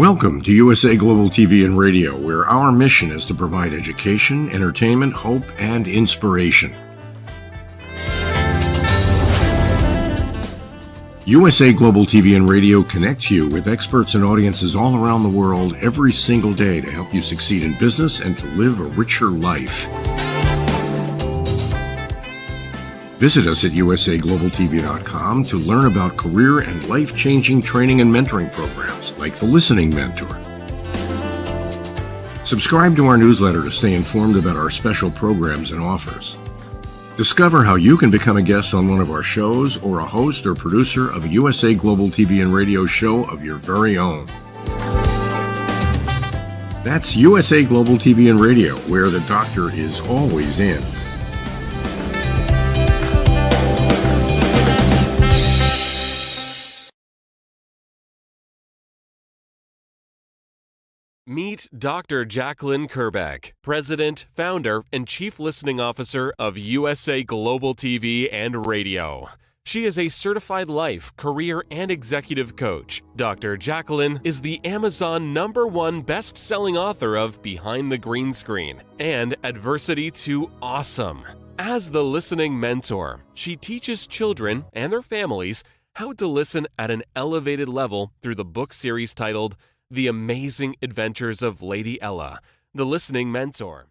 Welcome to USA Global TV and Radio, where our mission is to provide education, entertainment, hope, and inspiration. USA Global TV and Radio connects you with experts and audiences all around the world every single day to help you succeed in business and to live a richer life. Visit us at usaglobaltv.com to learn about career and life-changing training and mentoring programs like the Listening Mentor. Subscribe to our newsletter to stay informed about our special programs and offers. Discover how you can become a guest on one of our shows or a host or producer of a USA Global TV and Radio show of your very own. That's USA Global TV and Radio, where the doctor is always in. Meet Dr. Jacalyn Kerbeck, President, Founder, and Chief Listening Officer of USA Global TV and Radio. She is a certified life, career, and executive coach. Dr. Jacalyn is the Amazon #1 best-selling author of Behind the Green Screen and Adversity to Awesome. As the listening mentor, she teaches children and their families how to listen at an elevated level through the book series titled The Amazing Adventures of Lady Ella, the Listening Mentor.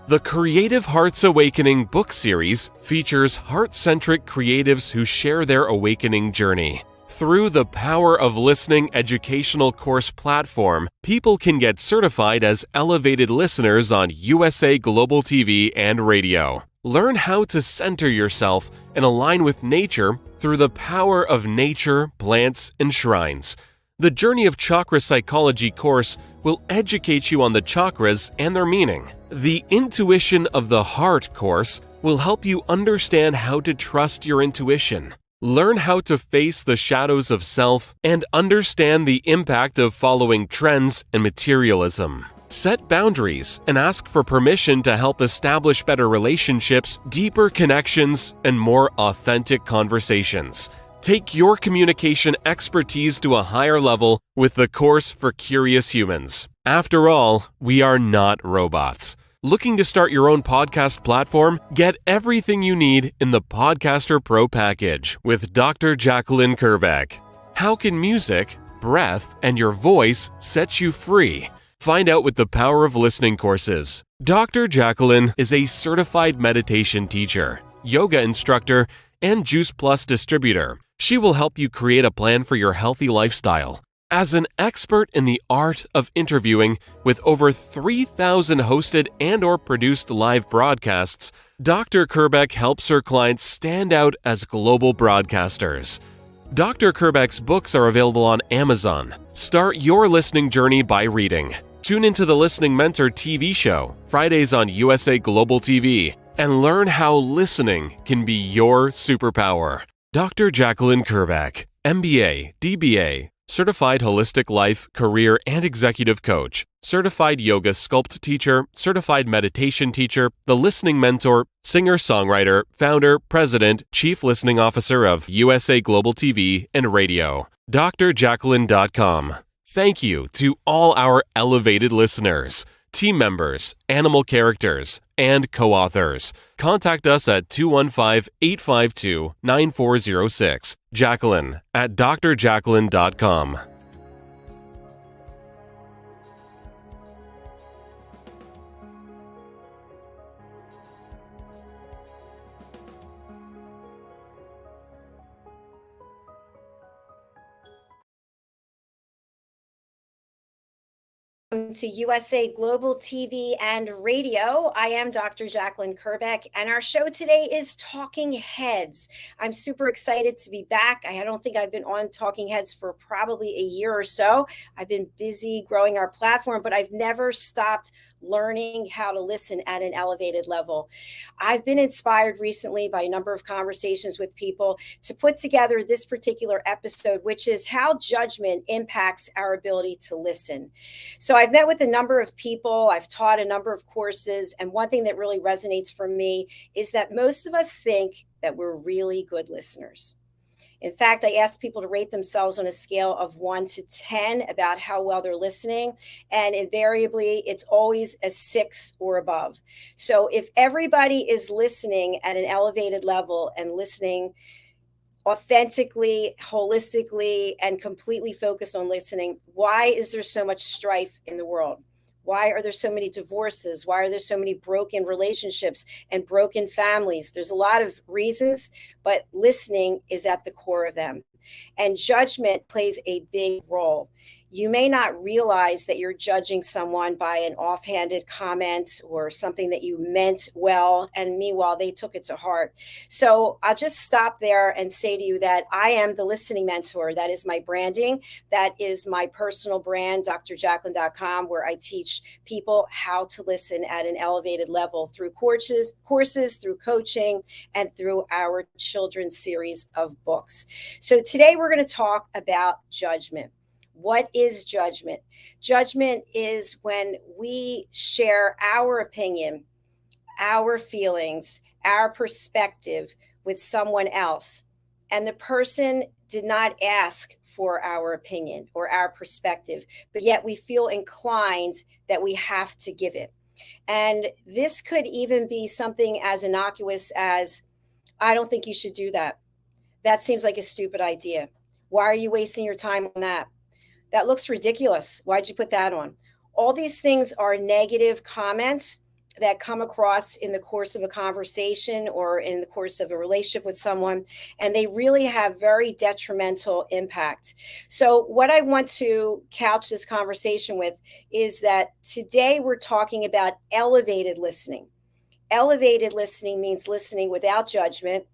The Creative Hearts Awakening book series features heart-centric creatives who share their awakening journey. Through the Power of Listening educational course platform, people can get certified as elevated listeners on USA Global TV and Radio. Learn how to center yourself and align with nature through the power of nature, plants, and shrines. The Journey of Chakra Psychology course will educate you on the chakras and their meaning. The Intuition of the Heart course will help you understand how to trust your intuition. Learn how to face the shadows of self and understand the impact of following trends and materialism. Set boundaries and ask for permission to help establish better relationships, deeper connections, and more authentic conversations. Take your communication expertise to a higher level with the course for curious humans. After all, we are not robots. Looking to start your own podcast platform? Get everything you need in the Podcaster Pro package with Dr. Jacalyn Kerbeck. How can music, breath, and your voice set you free? Find out with the Power of Listening courses. Dr. Jacalyn is a certified meditation teacher, yoga instructor, and Juice Plus distributor. She will help you create a plan for your healthy lifestyle. As an expert in the art of interviewing with over 3,000 hosted and/or produced live broadcasts, Dr. Kerbeck helps her clients stand out as global broadcasters. Dr. Kerbeck's books are available on Amazon. Start your listening journey by reading. Tune into the Listening Mentor TV show, Fridays on USA Global TV, and learn how listening can be your superpower. Dr. Jacalyn Kerbeck, MBA, DBA, Certified Holistic Life, Career, and Executive Coach, Certified Yoga Sculpt Teacher, Certified Meditation Teacher, The Listening Mentor, Singer-Songwriter, Founder, President, Chief Listening Officer of USA Global TV and Radio. drjacalyn.com. Thank you to all our elevated listeners, team members, animal characters, and co-authors. Contact us at 215-852-9406. Jacalyn at drjacalyn.com. Welcome to USA Global TV and Radio. I am Dr. Jacalyn Kerbeck, and our show today is Talking Heads. I'm super excited to be back. I don't think I've been on Talking Heads for probably a year or so. I've been busy growing our platform, but I've never stopped learning how to listen at an elevated level. I've been inspired recently by a number of conversations with people to put together this particular episode, which is how judgment impacts our ability to listen. So I've met with a number of people, I've taught a number of courses, and one thing that really resonates for me is that most of us think that we're really good listeners. In fact, I asked people to rate themselves on a scale of 1 to 10 about how well they're listening. And invariably, it's always a 6 or above. So if everybody is listening at an elevated level and listening authentically, holistically, and completely focused on listening, why is there so much strife in the world? Why are there so many divorces? Why are there so many broken relationships and broken families? There's a lot of reasons, but listening is at the core of them. And judgment plays a big role. You may not realize that you're judging someone by an offhanded comment or something that you meant well, and meanwhile, they took it to heart. So I'll just stop there and say to you that I am the listening mentor. That is my branding. That is my personal brand, drjacalyn.com, where I teach people how to listen at an elevated level through courses, through coaching, and through our children's series of books. So today we're going to talk about judgment. What is judgment? Judgment is when we share our opinion, our feelings, our perspective with someone else, and the person did not ask for our opinion or our perspective, but yet we feel inclined that we have to give it. And this could even be something as innocuous as, I don't think you should do that. That seems like a stupid idea. Why are you wasting your time on that? That looks ridiculous. Why'd you put that on? All these things are negative comments that come across in the course of a conversation or in the course of a relationship with someone, and they really have very detrimental impact. So what I want to couch this conversation with is that today we're talking about elevated listening. Elevated listening means listening without judgment,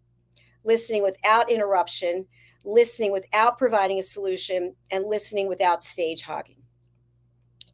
listening without interruption, listening without providing a solution, and listening without stage hogging.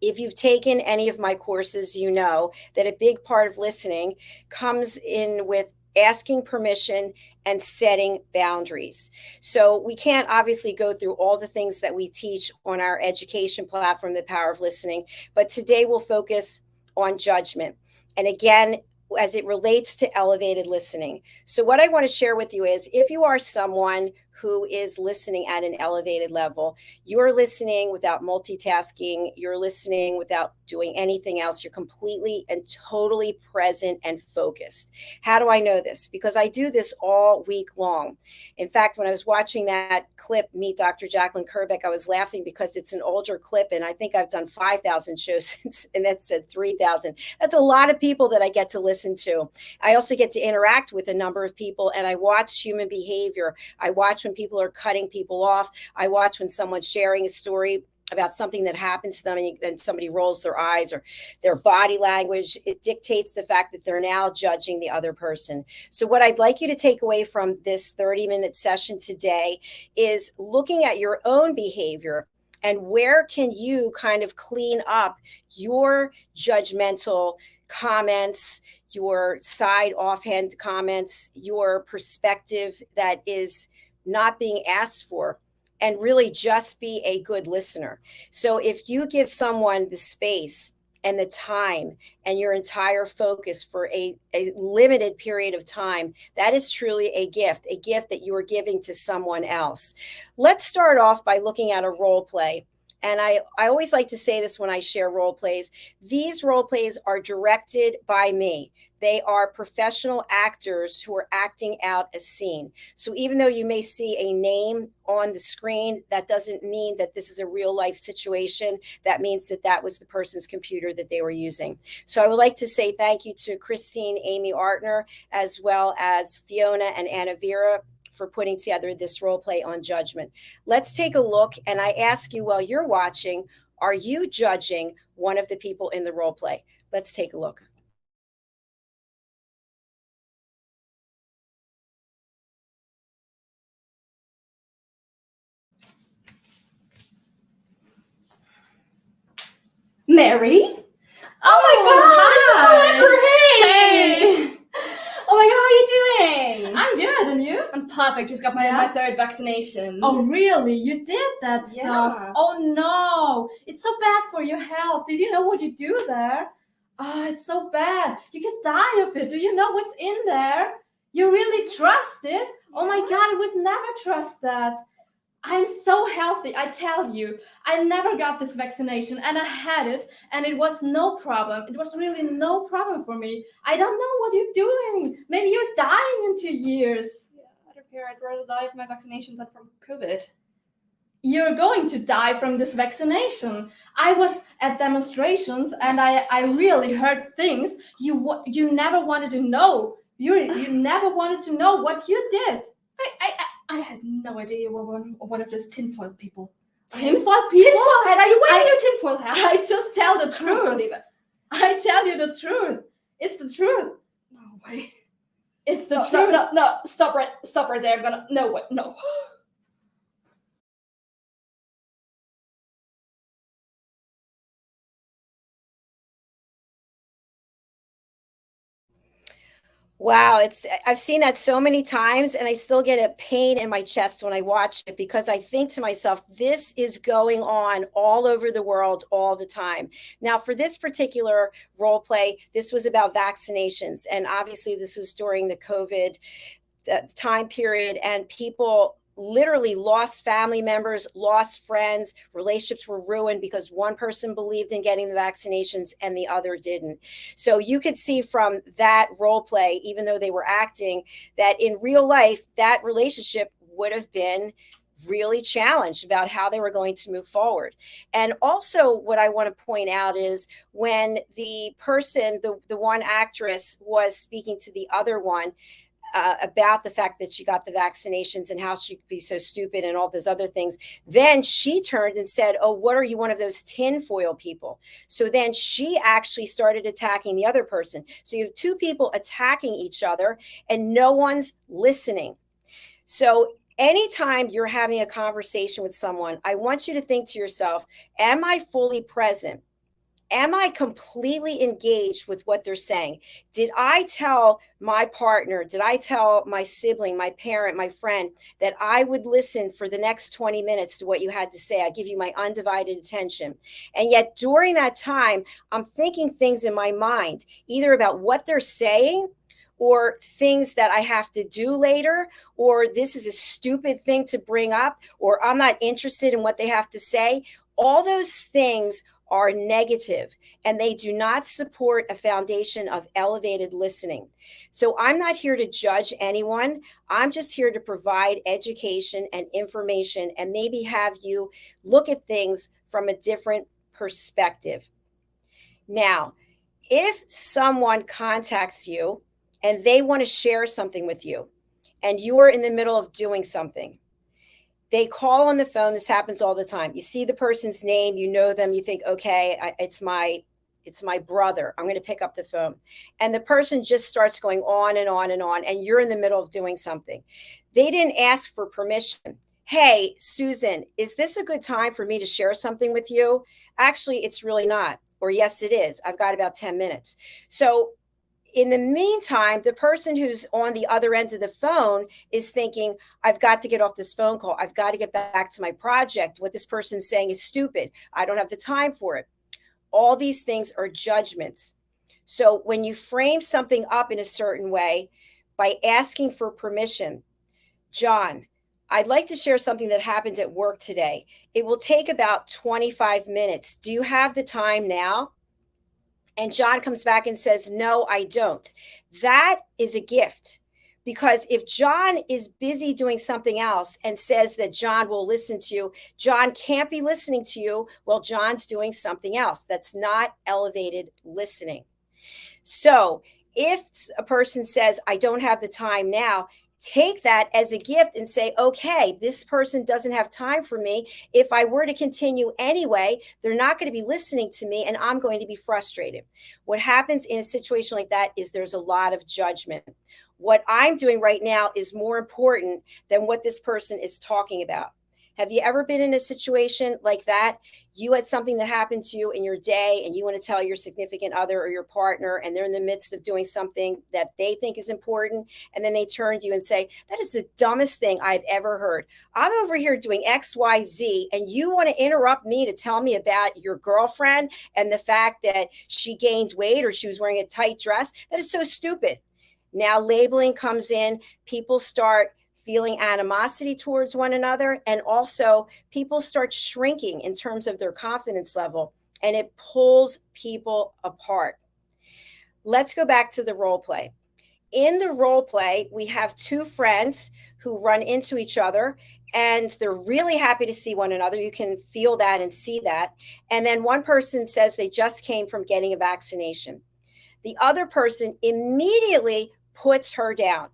If you've taken any of my courses, you know that a big part of listening comes in with asking permission and setting boundaries. So we can't obviously go through all the things that we teach on our education platform, The Power of Listening, but today we'll focus on judgment. And again, as it relates to elevated listening. So what I want to share with you is, if you are someone who is listening at an elevated level, you're listening without multitasking, you're listening without doing anything else, you're completely and totally present and focused. How do I know this? Because I do this all week long. In fact, when I was watching that clip, Meet Dr. Jacalyn Kerbeck, I was laughing because it's an older clip, and I think I've done 5,000 shows and that said 3,000. That's a lot of people that I get to listen to. I also get to interact with a number of people, and I watch human behavior. I watch when people are cutting people off. I watch when someone's sharing a story about something that happened to them, and somebody rolls their eyes, or their body language. It dictates the fact that they're now judging the other person. So what I'd like you to take away from this 30-minute session today is looking at your own behavior and where can you kind of clean up your judgmental comments, your side offhand comments, your perspective that is not being asked for, and really just be a good listener. So if you give someone the space and the time and your entire focus for a limited period of time, that is truly a gift that you are giving to someone else. Let's start off by looking at a role play. And I always like to say this when I share role plays. These role plays are directed by me. They are professional actors who are acting out a scene. So even though you may see a name on the screen, that doesn't mean that this is a real life situation. That means that that was the person's computer that they were using. So I would like to say thank you to Christine, Amy Artner, as well as Fiona and Anna Vera for putting together this role play on judgment. Let's take a look. And I ask you, while you're watching, are you judging one of the people in the role play? Let's take a look. Mary? Oh my God, this is Hey! Oh my God, how are you doing? I'm I'm good, and you? I'm perfect. Just got my third vaccination. Oh, really? You did that stuff? Yeah. Oh, no. It's so bad for your health. Did you know what you do there? Oh, it's so bad. You can die of it. Do you know what's in there? You really trust it? Oh, my God, I would never trust that. I'm so healthy, I tell you. I never got this vaccination, and I had it, and it was no problem. It was really no problem for me. I don't know what you're doing. Maybe you're dying in 2 years. Yeah, I don't care. I'd rather die of my vaccinations than from COVID. You're going to die from this vaccination. I was at demonstrations, and I really heard things you never wanted to know. You never wanted to know what you did. I had no idea you were one of those tinfoil people. Tinfoil people? Tinfoil hat? Are you wearing your tinfoil hat? I just tell the I can't truth. believe it. I tell you the truth. It's the truth. No way. It's the No, truth. no. Stop right there. I'm gonna. No way. No. Wow, I've seen that so many times, and I still get a pain in my chest when I watch it, because I think to myself, this is going on all over the world all the time. Now, for this particular role play, this was about vaccinations, and obviously this was during the COVID time period, and people literally lost family members, lost friends, relationships were ruined because one person believed in getting the vaccinations and the other didn't. So you could see from that role play, even though they were acting, that in real life, that relationship would have been really challenged about how they were going to move forward. And also what I want to point out is when the person, the one actress, was speaking to the other one, about the fact that she got the vaccinations and how she could be so stupid and all those other things. Then she turned and said, oh, what are you, one of those tinfoil people? So then she actually started attacking the other person. So you have two people attacking each other and no one's listening. So anytime you're having a conversation with someone, I want you to think to yourself, am I fully present? Am I completely engaged with what they're saying? Did I tell my partner, did I tell my sibling, my parent, my friend, that I would listen for the next 20 minutes to what you had to say? I give you my undivided attention. And yet during that time, I'm thinking things in my mind, either about what they're saying or things that I have to do later, or this is a stupid thing to bring up, or I'm not interested in what they have to say. All those things are negative, and they do not support a foundation of elevated listening. So I'm not here to judge anyone. I'm just here to provide education and information and maybe have you look at things from a different perspective. Now, if someone contacts you and they want to share something with you, and you're in the middle of doing something, they call on the phone. This happens all the time. You see the person's name, you know them, you think, okay, it's my brother. I'm going to pick up the phone. And the person just starts going on and on and on, and you're in the middle of doing something. They didn't ask for permission. Hey, Susan, is this a good time for me to share something with you? Actually, it's really not. Or yes, it is. I've got about 10 minutes. So in the meantime, the person who's on the other end of the phone is thinking, I've got to get off this phone call. I've got to get back to my project. What this person's saying is stupid. I don't have the time for it. All these things are judgments. So when you frame something up in a certain way by asking for permission, John, I'd like to share something that happened at work today. It will take about 25 minutes. Do you have the time now? And John comes back and says, no, I don't. That is a gift. Because if John is busy doing something else and says that John will listen to you, John can't be listening to you while John's doing something else. That's not elevated listening. So if a person says, I don't have the time now, take that as a gift and say, okay, this person doesn't have time for me. If I were to continue anyway, they're not going to be listening to me and I'm going to be frustrated. What happens in a situation like that is there's a lot of judgment. What I'm doing right now is more important than what this person is talking about. Have you ever been in a situation like that? You had something that happened to you in your day and you want to tell your significant other or your partner, and they're in the midst of doing something that they think is important. And then they turn to you and say, that is the dumbest thing I've ever heard. I'm over here doing X, Y, Z, and you want to interrupt me to tell me about your girlfriend and the fact that she gained weight or she was wearing a tight dress. That is so stupid. Now labeling comes in. People start feeling animosity towards one another, and also people start shrinking in terms of their confidence level, and it pulls people apart. Let's go back to the role play. In the role play, we have two friends who run into each other, and they're really happy to see one another. You can feel that and see that. And then one person says they just came from getting a vaccination. The other person immediately puts her down,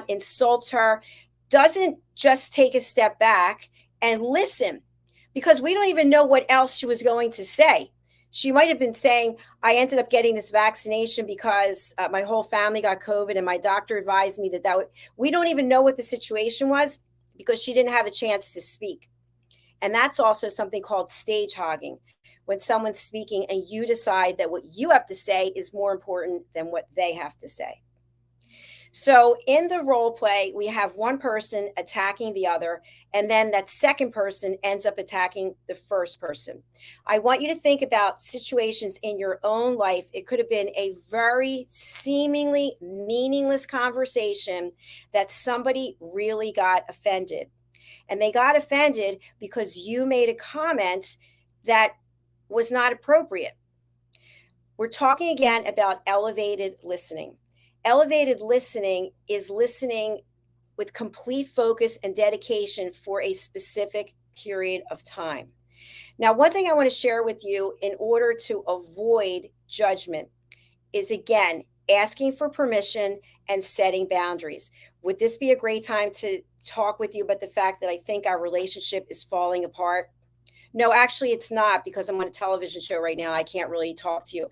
insults her, doesn't just take a step back and listen, because we don't even know what else she was going to say. She might have been saying, I ended up getting this vaccination because my whole family got COVID and my doctor advised me that we don't even know what the situation was because she didn't have a chance to speak. And that's also something called stage hogging, when someone's speaking and you decide that what you have to say is more important than what they have to say. So in the role play, we have one person attacking the other, and then that second person ends up attacking the first person. I want you to think about situations in your own life. It could have been a very seemingly meaningless conversation that somebody really got offended. And they got offended because you made a comment that was not appropriate. We're talking again about elevated listening. Elevated listening is listening with complete focus and dedication for a specific period of time. Now, one thing I want to share with you in order to avoid judgment is, again, asking for permission and setting boundaries. Would this be a great time to talk with you about the fact that I think our relationship is falling apart? No, actually, it's not, because I'm on a television show right now. I can't really talk to you.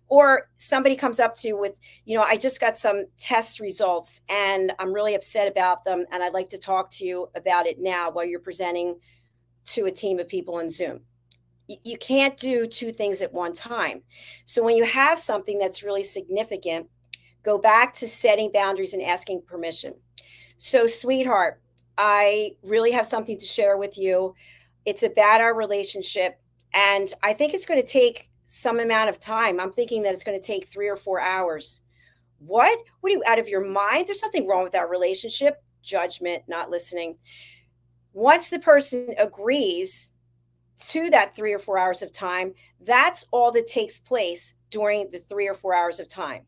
Or somebody comes up to you with, I just got some test results and I'm really upset about them, and I'd like to talk to you about it now while you're presenting to a team of people on Zoom. You can't do two things at one time. So when you have something that's really significant, go back to setting boundaries and asking permission. So, sweetheart, I really have something to share with you. It's about our relationship, and I think it's going to take some amount of time. I'm thinking that it's going to take 3 or 4 hours. What are you, out of your mind? There's nothing wrong with our relationship. Judgment, not listening. Once the person agrees to that 3 or 4 hours of time, that's all that takes place during the 3 or 4 hours of time.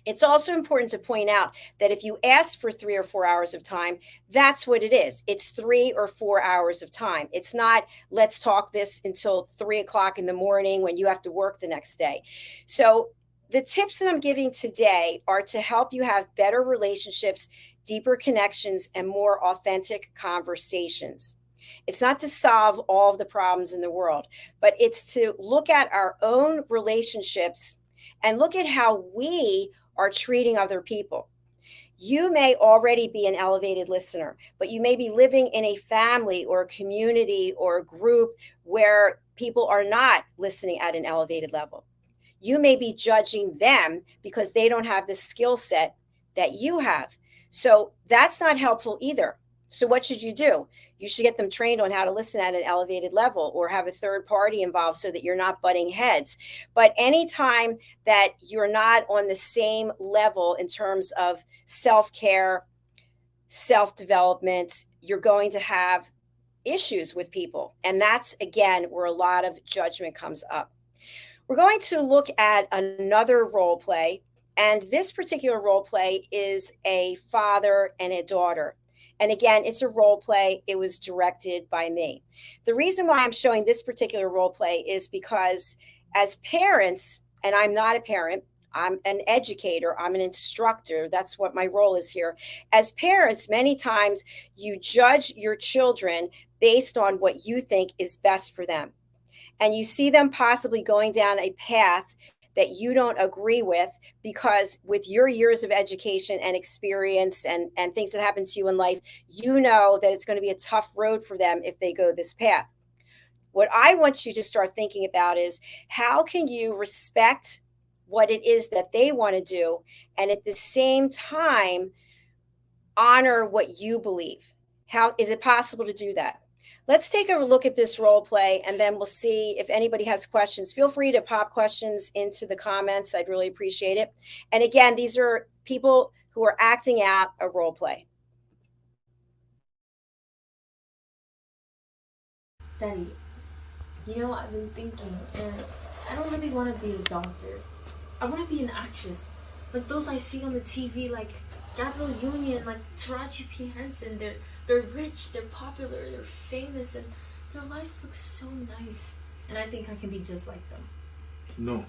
It's also important to point out that if you ask for 3 or 4 hours of time, that's what it is. It's 3 or 4 hours of time. It's not, let's talk this until 3 o'clock in the morning when you have to work the next day. So the tips that I'm giving today are to help you have better relationships, deeper connections, and more authentic conversations. It's not to solve all of the problems in the world, but it's to look at our own relationships and look at how we are treating other people. You may already be an elevated listener, but you may be living in a family or a community or a group where people are not listening at an elevated level. You may be judging them because they don't have the skill set that you have. So that's not helpful either. So what should you do? You should get them trained on how to listen at an elevated level, or have a third party involved so that you're not butting heads. But anytime that you're not on the same level in terms of self-care, self-development, you're going to have issues with people. And that's, again, where a lot of judgment comes up. We're going to look at another role play. And this particular role play is a father and a daughter. And again, it's a role play. It was directed by me. The reason why I'm showing this particular role play is because as parents, and I'm not a parent, I'm an educator, I'm an instructor. That's what my role is here. As parents, many times you judge your children based on what you think is best for them. And you see them possibly going down a path that you don't agree with, because with your years of education and experience and things that happen to you in life, you know that it's going to be a tough road for them if they go this path. What I want you to start thinking about is, how can you respect what it is that they want to do, and at the same time honor what you believe? How is it possible to do that? Let's take a look at this role play, and then we'll see if anybody has questions. Feel free to pop questions into the comments. I'd really appreciate it. And again, these are people who are acting out a role play. Daddy, I've been thinking, and I don't really want to be a doctor. I want to be an actress, like those I see on the TV, like Gabrielle Union, like Taraji P. Henson. They're rich, they're popular, they're famous, and their lives look so nice. And I think I can be just like them. No,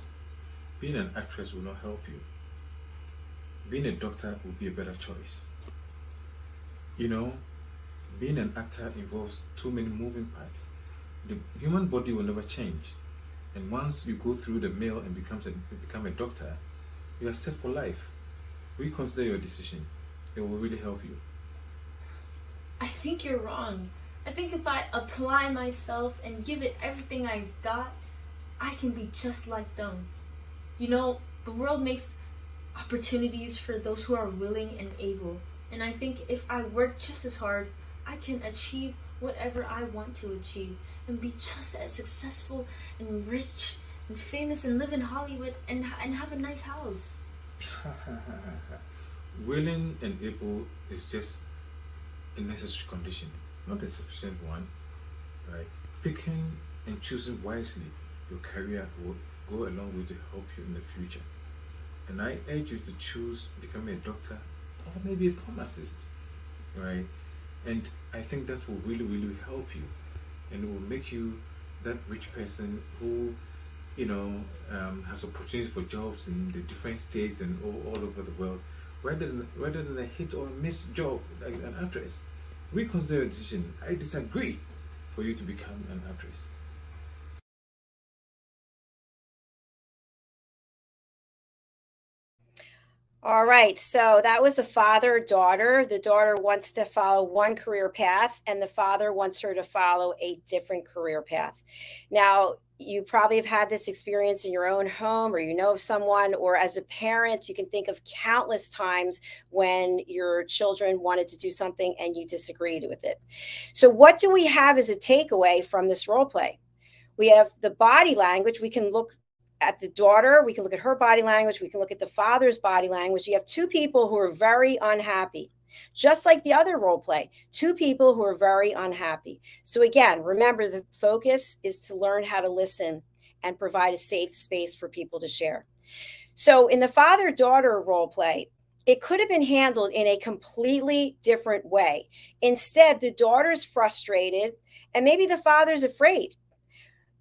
being an actress will not help you. Being a doctor would be a better choice. Being an actor involves too many moving parts. The human body will never change. And once you go through the mill and become a doctor, you are set for life. Reconsider your decision. It will really help you. I think you're wrong. I think if I apply myself and give it everything I got, I can be just like them. The world makes opportunities for those who are willing and able. And I think if I work just as hard, I can achieve whatever I want to achieve and be just as successful and rich and famous and live in Hollywood and have a nice house. Willing and able is just a necessary condition, not a sufficient one. Right? Picking and choosing wisely your career will go a long way to help you in the future. And I urge you to choose becoming a doctor or maybe a pharmacist, right? And I think that will really, really help you, and it will make you that rich person who, has opportunities for jobs in the different states and all over the world, rather than a hit or miss job like an actress. Reconsider your decision. I disagree for you to become an actress. All right, so that was a father-daughter. The daughter wants to follow one career path, and the father wants her to follow a different career path. Now, you probably have had this experience in your own home, or you know of someone, or as a parent, you can think of countless times when your children wanted to do something and you disagreed with it. So what do we have as a takeaway from this role play? We have the body language. We can look at the daughter, we can look at her body language, we can look at the father's body language. You have two people who are very unhappy, just like the other role play, two people who are very unhappy. So again, remember, the focus is to learn how to listen and provide a safe space for people to share. So in the father-daughter role play, it could have been handled in a completely different way. Instead, the daughter's frustrated and maybe the father's afraid.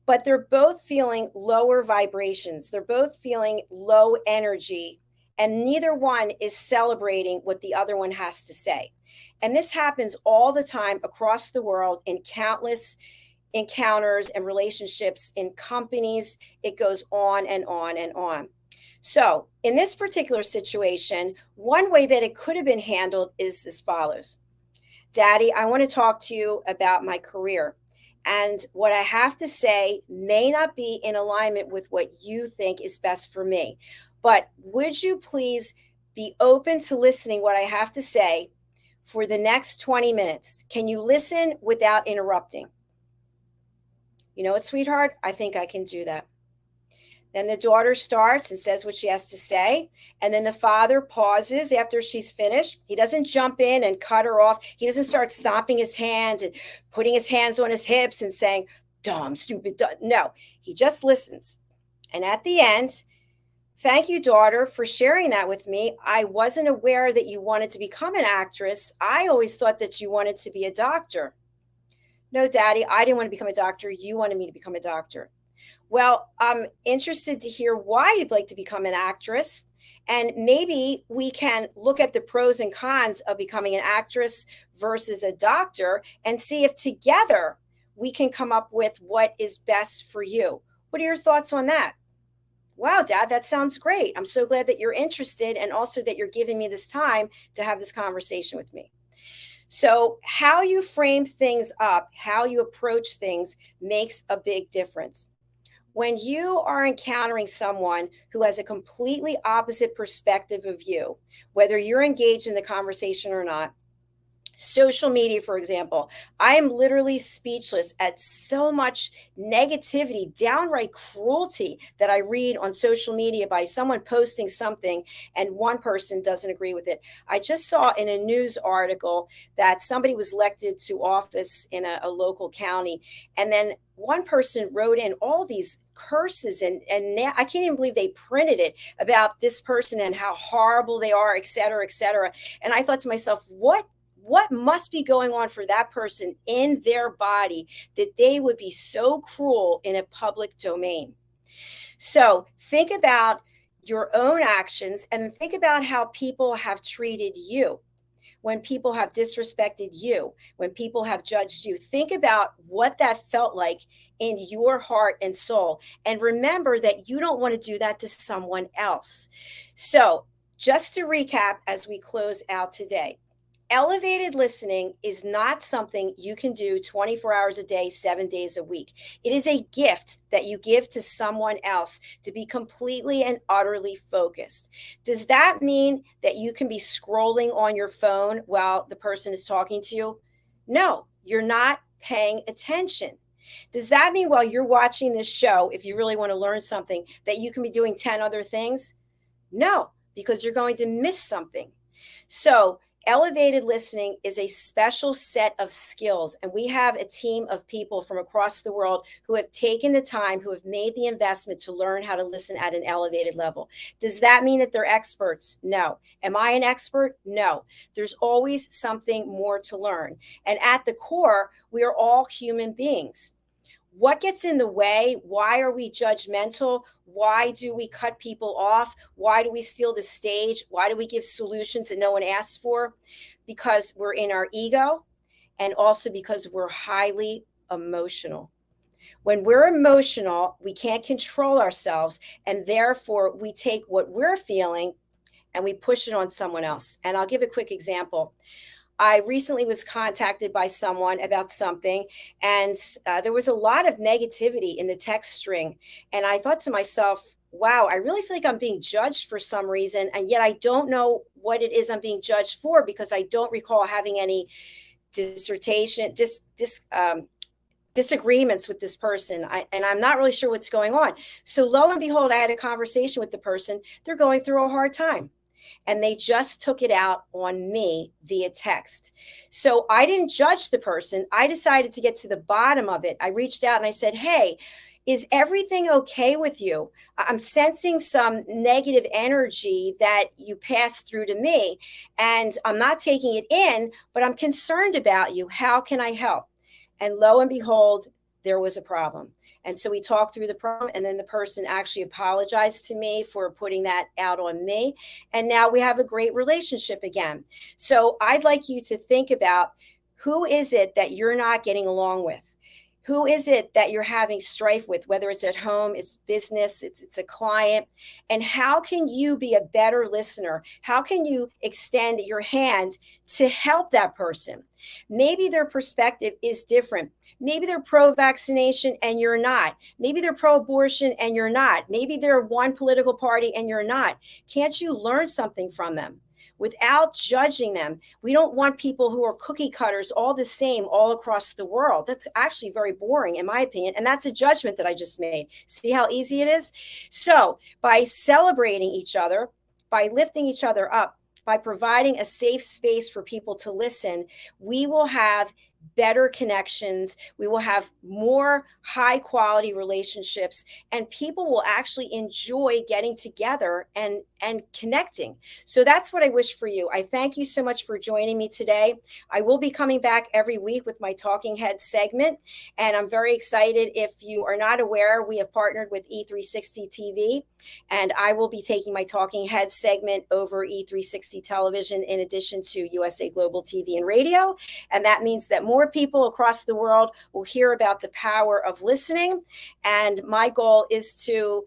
But they're both feeling lower vibrations. They're both feeling low energy, and neither one is celebrating what the other one has to say. And this happens all the time across the world in countless encounters and relationships in companies. It goes on and on and on. So in this particular situation, one way that it could have been handled is as follows. Daddy, I want to talk to you about my career. And what I have to say may not be in alignment with what you think is best for me. But would you please be open to listening what I have to say for the next 20 minutes? Can you listen without interrupting? You know what, sweetheart? I think I can do that. Then the daughter starts and says what she has to say. And then the father pauses after she's finished. He doesn't jump in and cut her off. He doesn't start stomping his hands and putting his hands on his hips and saying, dumb, stupid, dumb. No, he just listens. And at the end, thank you, daughter, for sharing that with me. I wasn't aware that you wanted to become an actress. I always thought that you wanted to be a doctor. No, Daddy, I didn't want to become a doctor. You wanted me to become a doctor. Well, I'm interested to hear why you'd like to become an actress. And maybe we can look at the pros and cons of becoming an actress versus a doctor and see if together we can come up with what is best for you. What are your thoughts on that? Wow, Dad, that sounds great. I'm so glad that you're interested and also that you're giving me this time to have this conversation with me. So, how you frame things up, how you approach things makes a big difference. When you are encountering someone who has a completely opposite perspective of you, whether you're engaged in the conversation or not, social media, for example, I am literally speechless at so much negativity, downright cruelty that I read on social media by someone posting something and one person doesn't agree with it. I just saw in a news article that somebody was elected to office in a local county, and then one person wrote in all these curses and now I can't even believe they printed it about this person and how horrible they are, et cetera, et cetera. And I thought to myself, what must be going on for that person in their body that they would be so cruel in a public domain? So think about your own actions and think about how people have treated you. When people have disrespected you, when people have judged you, think about what that felt like in your heart and soul. And remember that you don't want to do that to someone else. So, just to recap as we close out today, elevated listening is not something you can do 24 hours a day, 7 days a week. It is a gift that you give to someone else to be completely and utterly focused. Does that mean that you can be scrolling on your phone while the person is talking to you? No, you're not paying attention. Does that mean while you're watching this show, if you really want to learn something, that you can be doing 10 other things? No, because you're going to miss something. So, elevated listening is a special set of skills, and we have a team of people from across the world who have taken the time, who have made the investment to learn how to listen at an elevated level. Does that mean that they're experts? No. Am I an expert? No. There's always something more to learn. And at the core, we are all human beings. What gets in the way? Why are we judgmental? Why do we cut people off? Why do we steal the stage? Why do we give solutions that no one asks for? Because we're in our ego, and also because we're highly emotional. When we're emotional, we can't control ourselves, and therefore we take what we're feeling and we push it on someone else. And I'll give a quick example. I recently was contacted by someone about something, and there was a lot of negativity in the text string. And I thought to myself, wow, I really feel like I'm being judged for some reason. And yet I don't know what it is I'm being judged for, because I don't recall having any disagreements with this person. And I'm not really sure what's going on. So lo and behold, I had a conversation with the person. They're going through a hard time, and they just took it out on me via text. So I didn't judge the person. I decided to get to the bottom of it. I reached out and I said, hey, is everything okay with you? I'm sensing some negative energy that you passed through to me, and I'm not taking it in, but I'm concerned about you. How can I help? And lo and behold, there was a problem. And so we talked through the problem, and then the person actually apologized to me for putting that out on me. And now we have a great relationship again. So I'd like you to think about, who is it that you're not getting along with? Who is it that you're having strife with, whether it's at home, it's business, it's a client? And how can you be a better listener? How can you extend your hand to help that person? Maybe their perspective is different. Maybe they're pro-vaccination and you're not. Maybe they're pro-abortion and you're not. Maybe they're one political party and you're not. Can't you learn something from them without judging them? We don't want people who are cookie cutters, all the same, all across the world. That's actually very boring, in my opinion. And that's a judgment that I just made. See how easy it is? So by celebrating each other, by lifting each other up, by providing a safe space for people to listen, we will have better connections. We will have more high quality relationships, and people will actually enjoy getting together and connecting. So that's what I wish for you. I thank you so much for joining me today. I will be coming back every week with my Talking Heads segment, and I'm very excited. If you are not aware, we have partnered with E360 TV, and I will be taking my Talking Heads segment over E360 television in addition to USA Global TV and radio. And that means that more people across the world will hear about the power of listening. And my goal is to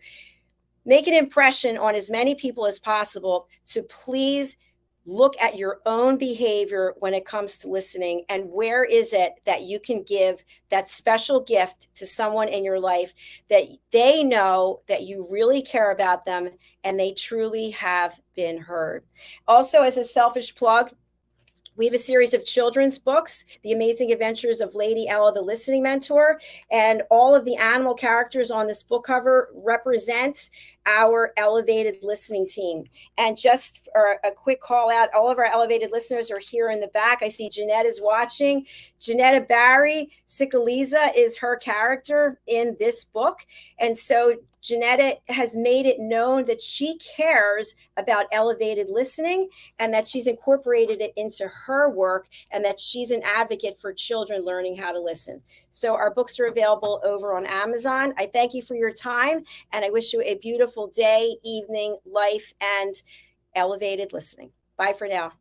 make an impression on as many people as possible to please look at your own behavior when it comes to listening, and where is it that you can give that special gift to someone in your life that they know that you really care about them and they truly have been heard. Also, as a selfish plug, we have a series of children's books, The Amazing Adventures of Lady Ella, the Listening Mentor, and all of the animal characters on this book cover represent our elevated listening team. And just for a quick call out, all of our elevated listeners are here in the back. I see Jeanette is watching. Janetta Barry, Sicaliza is her character in this book. And so Janetta has made it known that she cares about elevated listening and that she's incorporated it into her work and that she's an advocate for children learning how to listen. So our books are available over on Amazon. I thank you for your time, and I wish you a beautiful day, evening, life, and elevated listening. Bye for now.